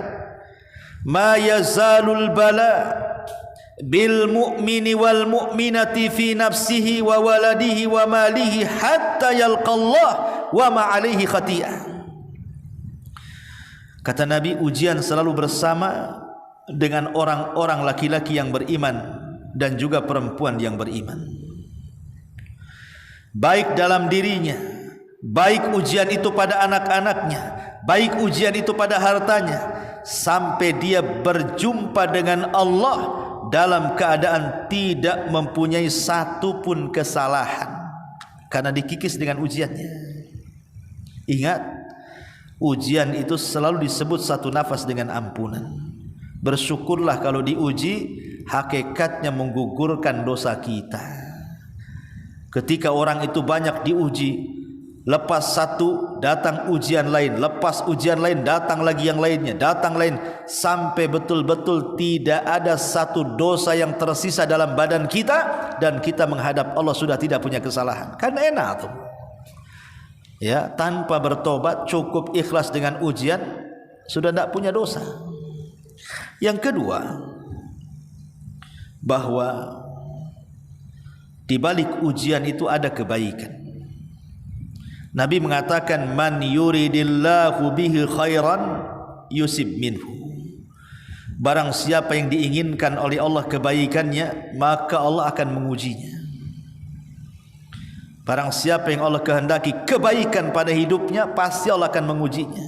"Ma yazalul bala bil mu'mini wal mu'minati fi nafsihi wa waladihi wa malihi hatta yalqallah wa ma alaihi khati'ah." Kata Nabi, ujian selalu bersama dengan orang-orang laki-laki yang beriman dan juga perempuan yang beriman, baik dalam dirinya, baik ujian itu pada anak-anaknya, baik ujian itu pada hartanya, sampai dia berjumpa dengan Allah dalam keadaan tidak mempunyai satu pun kesalahan, karena dikikis dengan ujiannya. Ingat, ujian itu selalu disebut satu nafas dengan ampunan. Bersyukurlah kalau diuji, hakikatnya menggugurkan dosa kita. Ketika orang itu banyak diuji, lepas satu datang ujian lain, lepas ujian lain datang lagi yang lainnya, datang lain, sampai betul-betul tidak ada satu dosa yang tersisa dalam badan kita dan kita menghadap Allah sudah tidak punya kesalahan. Kan enak tuh. Ya, tanpa bertobat, cukup ikhlas dengan ujian, sudah tidak punya dosa. Yang kedua, bahwa di balik ujian itu ada kebaikan. Nabi mengatakan, man yuridillahu bihi khairan yusib minhu. Barang siapa yang diinginkan oleh Allah kebaikannya, maka Allah akan mengujinya. Barang siapa yang Allah kehendaki kebaikan pada hidupnya, pasti Allah akan mengujinya.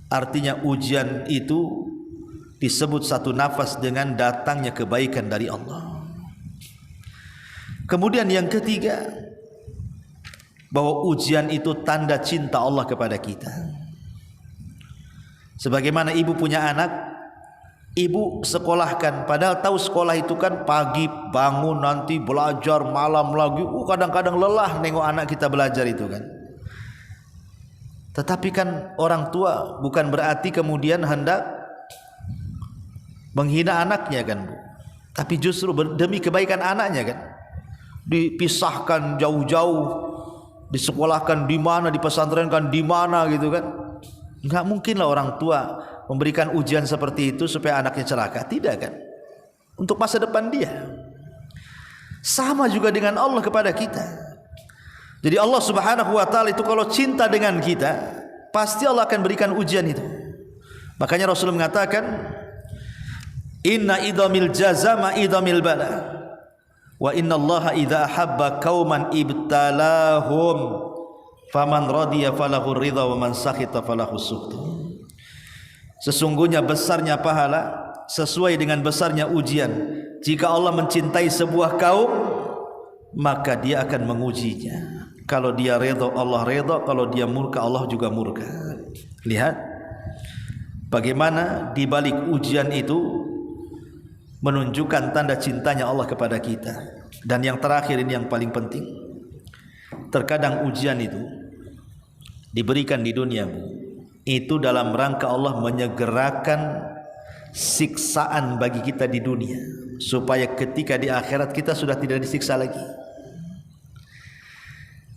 Artinya ujian itu disebut satu nafas dengan datangnya kebaikan dari Allah. Kemudian yang ketiga, bahwa ujian itu tanda cinta Allah kepada kita. Sebagaimana ibu punya anak, ibu sekolahkan, padahal tahu sekolah itu kan pagi bangun, nanti belajar, malam lagi. Kadang-kadang lelah nengok anak kita belajar itu kan. Tetapi kan orang tua bukan berarti kemudian hendak menghina anaknya kan, Bu. Tapi justru demi kebaikan anaknya kan. Dipisahkan jauh-jauh, disekolahkan di mana, dipesantrenkan di mana gitu kan. Enggak mungkinlah orang tua memberikan ujian seperti itu supaya anaknya celaka, tidak kan? Untuk masa depan dia. Sama juga dengan Allah kepada kita. Jadi Allah Subhanahu wa taala itu kalau cinta dengan kita, pasti Allah akan berikan ujian itu. Makanya Rasul mengatakan, inna idhamil jaza ma idhamil bala. Wa inna Allaha idza ahabba qauman ibtalahum faman radiya falahu ridha wa man sakhita falahu sukhtu. Sesungguhnya besarnya pahala sesuai dengan besarnya ujian. Jika Allah mencintai sebuah kaum, maka dia akan mengujinya. Kalau dia ridha, Allah ridha. Kalau dia murka, Allah juga murka. Lihat bagaimana di balik ujian itu menunjukkan tanda cintanya Allah kepada kita. Dan yang terakhir ini yang paling penting, terkadang ujian itu diberikan di dunia, itu dalam rangka Allah menyegerakan siksaan bagi kita di dunia, supaya ketika di akhirat kita sudah tidak disiksa lagi.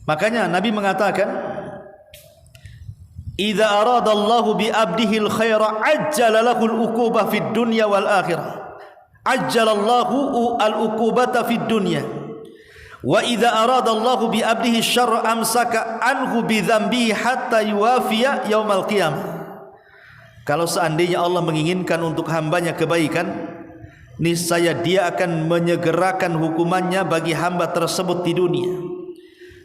Makanya Nabi mengatakan, idza aradallahu bi abdihi al-khaira ajjala lahu al-uqubah fid dunya wal akhirah. Ajjalallahu al-uqubata fid dunya wa idza aradallahu bi abdihi syarra amsaka anhu bi dzambihi hatta yuwafiya yaumal qiyamah. Kalau seandainya Allah menginginkan untuk hambanya kebaikan, niscaya dia akan menyegerakan hukumannya bagi hamba tersebut di dunia.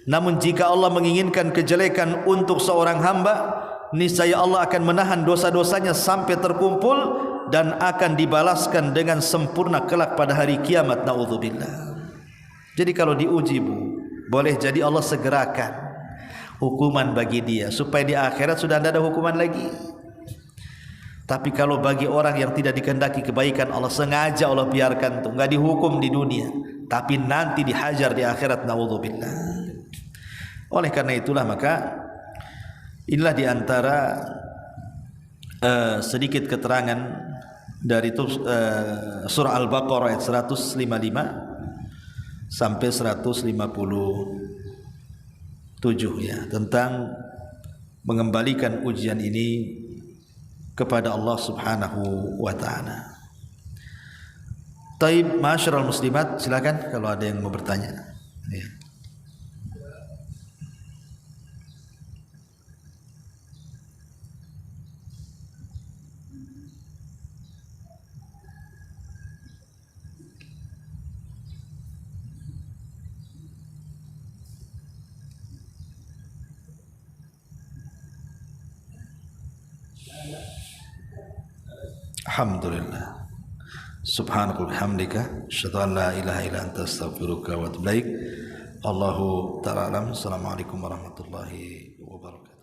Namun jika Allah menginginkan kejelekan untuk seorang hamba, niscaya Allah akan menahan dosa-dosanya sampai terkumpul dan akan dibalaskan dengan sempurna kelak pada hari kiamat. Na'udzubillah. Jadi kalau diuji, Bu, boleh jadi Allah segerakan hukuman bagi dia supaya di akhirat sudah tidak ada hukuman lagi. Tapi kalau bagi orang yang tidak dikehendaki kebaikan, Allah sengaja Allah biarkan tuh, enggak dihukum di dunia, tapi nanti dihajar di akhirat. Na'udzubillah. Oleh karena itulah maka inilah diantara sedikit keterangan dari surah Al-Baqarah ayat 155 sampai 157 ya, tentang mengembalikan ujian ini kepada Allah Subhanahu wa taala. Taib, ma'asyiral muslimat, silakan kalau ada yang mau bertanya. Ya. Alhamdulillah. Subhanaka bihamdika asyhadu an la ilaha illa anta astaghfiruka wa atubu ilaik. Allahu ta'ala alam. Assalamualaikum warahmatullahi wabarakatuh.